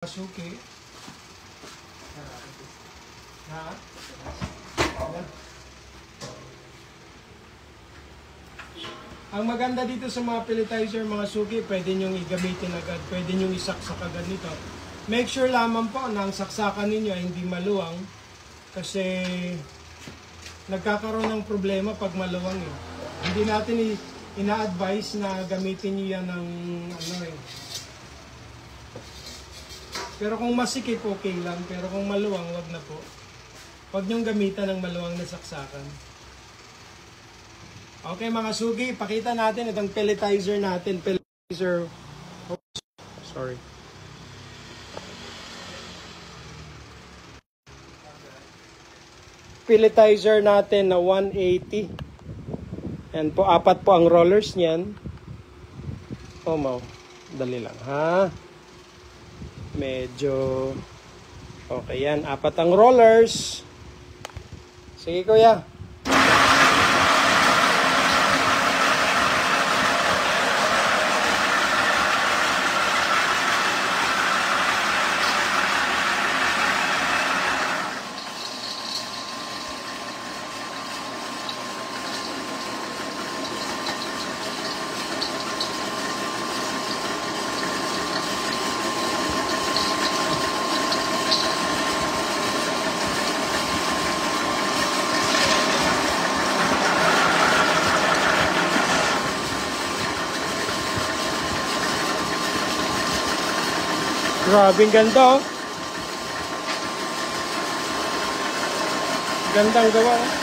Suki. Ha? Ang maganda dito sa mga pelletizer, mga suki, pwede nyong igamitin agad, pwede nyong isaksak agad nito. Make sure lamang po na ang saksakan ninyo ay hindi maluwang kasi nagkakaroon ng problema pag maluwang eh. Hindi natin ina-advise na gamitin nyo yan ng Pero kung masikip, okay lang. Pero kung maluwang, wag na po. Wag nyong gamitan ng maluwang na saksakan. Okay mga sugi, pakita natin itong pelletizer natin. Pelletizer. Oops, sorry. Pelletizer natin na 180. Yan po, 4 po ang rollers niyan. Oh, mau. Dali lang, ha? Medyo okay yan, 4 ang rollers. Sige kuya. Grabe, ganda oh. Gandang gawa oh.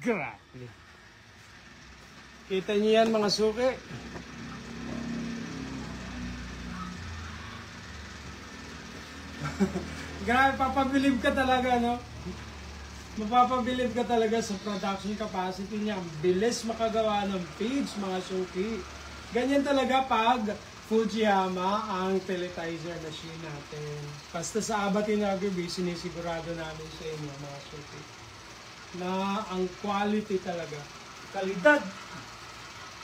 Grabe. Kita niyo yan mga suki. Grabe, papabilib ka talaga, no? Mapapabilib ka talaga sa production capacity niya. Ang bilis makagawa ng page, mga suki. Ganyan talaga pag Fujiyama ang pelletizer machine natin. Basta sa Abatin Agri, sinisigurado namin sa inyo, mga suki, na ang quality talaga, kalidad.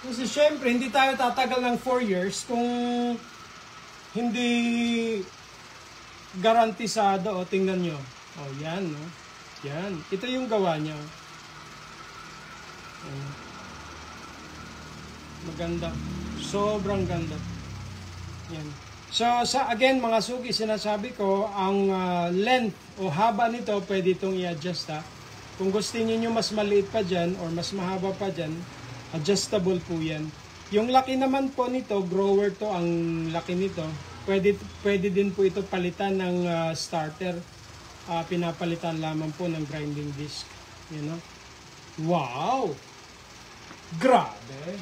Kasi syempre, hindi tayo tatagal ng 4 years kung hindi garantisado. O, tingnan nyo. O, yan, no? Yan. Ito yung gawa niya. Maganda. Sobrang ganda. Yan. So, again, mga suki, sinasabi ko, ang length o haba nito, pwede itong i-adjust, ha? Kung gusto niyo mas maliit pa dyan or mas mahaba pa dyan, adjustable po yan. Yung laki naman po nito, grower to ang laki nito. Pwede din po ito palitan ng starter. Pinapalitan lamang po ng grinding disc. You know? Wow! Grabe!